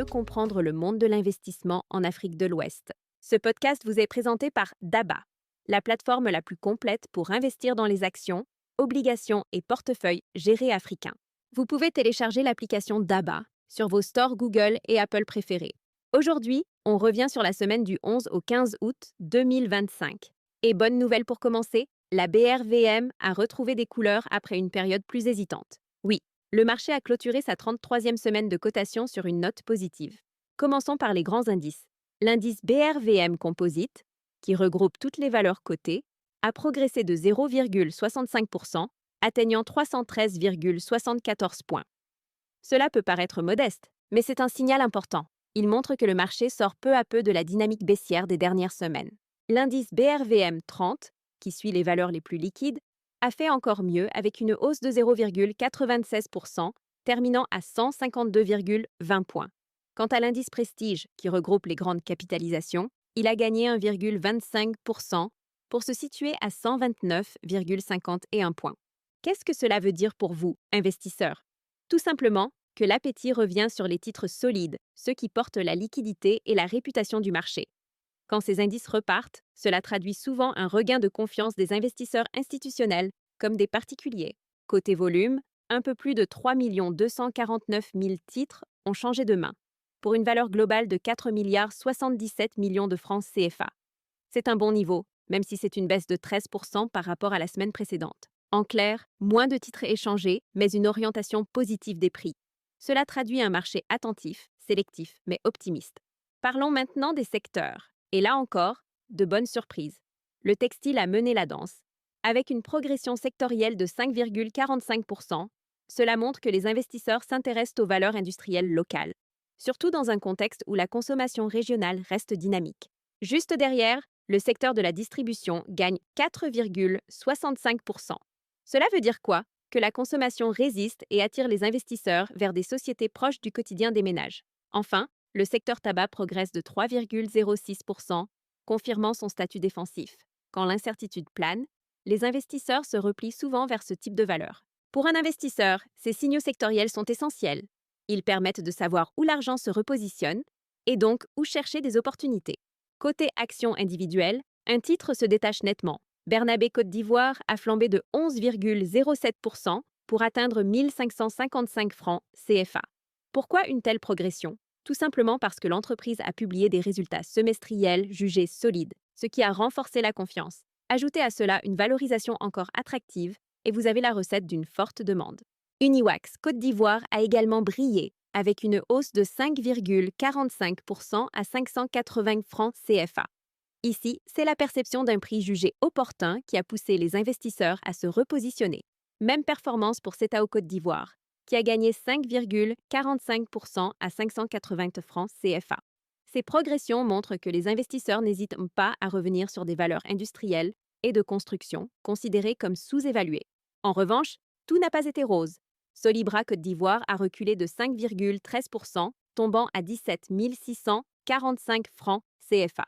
comprendre le monde de l'investissement en Afrique de l'Ouest. Ce podcast vous est présenté par DABA, la plateforme la plus complète pour investir dans les actions, obligations et portefeuilles gérés africains. Vous pouvez télécharger l'application DABA sur vos stores Google et Apple préférés. Aujourd'hui, on revient sur la semaine du 11 au 15 août 2025. Et bonne nouvelle pour commencer, la BRVM a retrouvé des couleurs après une période plus hésitante. Oui, le marché a clôturé sa 33e semaine de cotation sur une note positive. Commençons par les grands indices. L'indice BRVM Composite, qui regroupe toutes les valeurs cotées, a progressé de 0,65%, atteignant 313,74 points. Cela peut paraître modeste, mais c'est un signal important. Il montre que le marché sort peu à peu de la dynamique baissière des dernières semaines. L'indice BRVM 30, qui suit les valeurs les plus liquides, a fait encore mieux avec une hausse de 0,96%, terminant à 152,20 points. Quant à l'indice Prestige, qui regroupe les grandes capitalisations, il a gagné 1,25% pour se situer à 129,51 points. Qu'est-ce que cela veut dire pour vous, investisseurs? Tout simplement que l'appétit revient sur les titres solides, ceux qui portent la liquidité et la réputation du marché. Quand ces indices repartent, cela traduit souvent un regain de confiance des investisseurs institutionnels comme des particuliers. Côté volume, un peu plus de 3 249 000 titres ont changé de main, pour une valeur globale de 4 milliards 77 millions de francs CFA. C'est un bon niveau, même si c'est une baisse de 13% par rapport à la semaine précédente. En clair, moins de titres échangés, mais une orientation positive des prix. Cela traduit un marché attentif, sélectif, mais optimiste. Parlons maintenant des secteurs. Et là encore, de bonnes surprises. Le textile a mené la danse. Avec une progression sectorielle de 5,45%, cela montre que les investisseurs s'intéressent aux valeurs industrielles locales, surtout dans un contexte où la consommation régionale reste dynamique. Juste derrière, le secteur de la distribution gagne 4,65%. Cela veut dire quoi? Que la consommation résiste et attire les investisseurs vers des sociétés proches du quotidien des ménages. Enfin, le secteur tabac progresse de 3,06%, confirmant son statut défensif. Quand l'incertitude plane, les investisseurs se replient souvent vers ce type de valeur. Pour un investisseur, ces signaux sectoriels sont essentiels. Ils permettent de savoir où l'argent se repositionne et donc où chercher des opportunités. Côté actions individuelles, un titre se détache nettement. Bernabé Côte d'Ivoire a flambé de 11,07% pour atteindre 1 555 francs CFA. Pourquoi une telle progression? Tout simplement parce que l'entreprise a publié des résultats semestriels jugés solides, ce qui a renforcé la confiance. Ajoutez à cela une valorisation encore attractive et vous avez la recette d'une forte demande. Uniwax Côte d'Ivoire a également brillé avec une hausse de 5,45% à 580 francs CFA. Ici, c'est la perception d'un prix jugé opportun qui a poussé les investisseurs à se repositionner. Même performance pour CETAO Côte d'Ivoire, qui a gagné 5,45% à 580 francs CFA. Ces progressions montrent que les investisseurs n'hésitent pas à revenir sur des valeurs industrielles et de construction considérées comme sous-évaluées. En revanche, tout n'a pas été rose. Solibra Côte d'Ivoire a reculé de 5,13%, tombant à 17 645 francs CFA.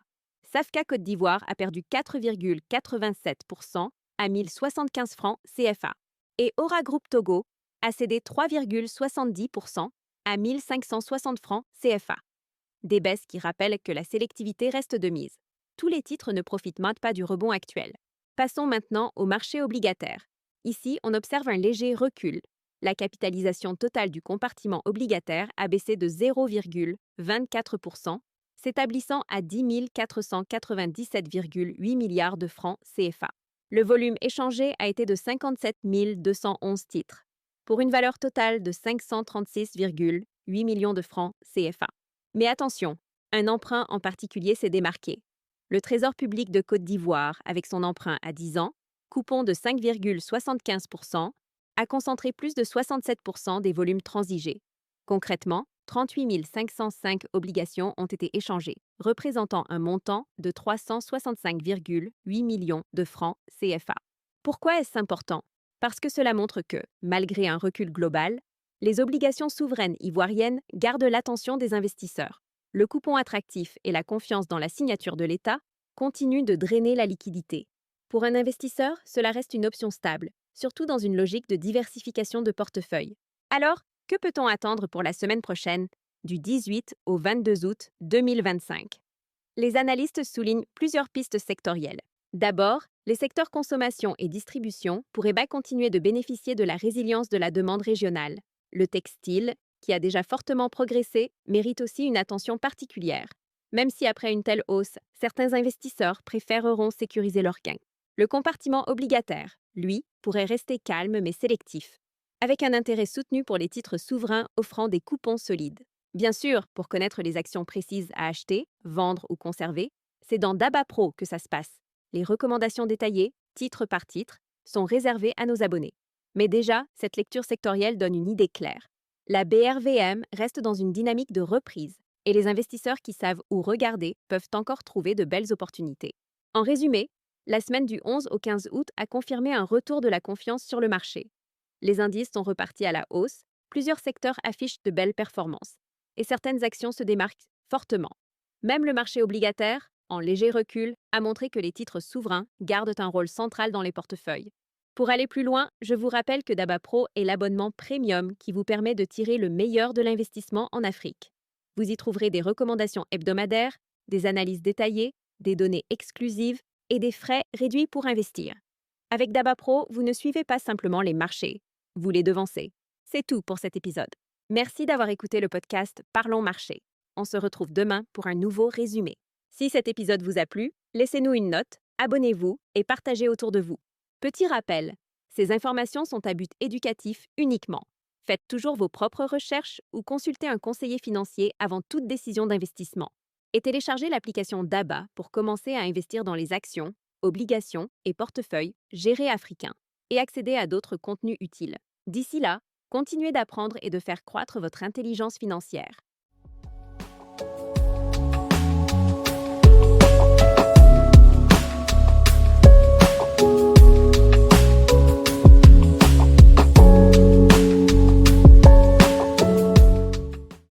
Safka Côte d'Ivoire a perdu 4,87% à 1075 francs CFA. Et Aura Group Togo a cédé 3,70% à 1560 francs CFA. Des baisses qui rappellent que la sélectivité reste de mise. Tous les titres ne profitent pas du rebond actuel. Passons maintenant au marché obligataire. Ici, on observe un léger recul. La capitalisation totale du compartiment obligataire a baissé de 0,24%, s'établissant à 10 497,8 milliards de francs CFA. Le volume échangé a été de 57 211 titres, pour une valeur totale de 536,8 millions de francs CFA. Mais attention, un emprunt en particulier s'est démarqué. Le Trésor public de Côte d'Ivoire, avec son emprunt à 10 ans, coupon de 5,75%, a concentré plus de 67% des volumes transigés. Concrètement, 38 505 obligations ont été échangées, représentant un montant de 365,8 millions de francs CFA. Pourquoi est-ce important? Parce que cela montre que, malgré un recul global, les obligations souveraines ivoiriennes gardent l'attention des investisseurs. Le coupon attractif et la confiance dans la signature de l'État continuent de drainer la liquidité. Pour un investisseur, cela reste une option stable, surtout dans une logique de diversification de portefeuille. Alors, que peut-on attendre pour la semaine prochaine? du 18 au 22 août 2025. Les analystes soulignent plusieurs pistes sectorielles. D'abord, les secteurs consommation et distribution pourraient continuer de bénéficier de la résilience de la demande régionale. Le textile, qui a déjà fortement progressé, mérite aussi une attention particulière. Même si après une telle hausse, certains investisseurs préféreront sécuriser leurs gains. Le compartiment obligataire, lui, pourrait rester calme mais sélectif, avec un intérêt soutenu pour les titres souverains offrant des coupons solides. Bien sûr, pour connaître les actions précises à acheter, vendre ou conserver, c'est dans DABA Pro que ça se passe. Les recommandations détaillées, titre par titre, sont réservées à nos abonnés. Mais déjà, cette lecture sectorielle donne une idée claire. La BRVM reste dans une dynamique de reprise, et les investisseurs qui savent où regarder peuvent encore trouver de belles opportunités. En résumé, la semaine du 11 au 15 août a confirmé un retour de la confiance sur le marché. Les indices sont repartis à la hausse, plusieurs secteurs affichent de belles performances, et certaines actions se démarquent fortement. Même le marché obligataire, en léger recul, a montré que les titres souverains gardent un rôle central dans les portefeuilles. Pour aller plus loin, je vous rappelle que DABA Pro est l'abonnement premium qui vous permet de tirer le meilleur de l'investissement en Afrique. Vous y trouverez des recommandations hebdomadaires, des analyses détaillées, des données exclusives et des frais réduits pour investir. Avec DABA Pro, vous ne suivez pas simplement les marchés, vous les devancez. C'est tout pour cet épisode. Merci d'avoir écouté le podcast Parlons Marché. On se retrouve demain pour un nouveau résumé. Si cet épisode vous a plu, laissez-nous une note, abonnez-vous et partagez autour de vous. Petit rappel, ces informations sont à but éducatif uniquement. Faites toujours vos propres recherches ou consultez un conseiller financier avant toute décision d'investissement. Et téléchargez l'application DABA pour commencer à investir dans les actions, obligations et portefeuilles gérés africains et accéder à d'autres contenus utiles. D'ici là, continuez d'apprendre et de faire croître votre intelligence financière.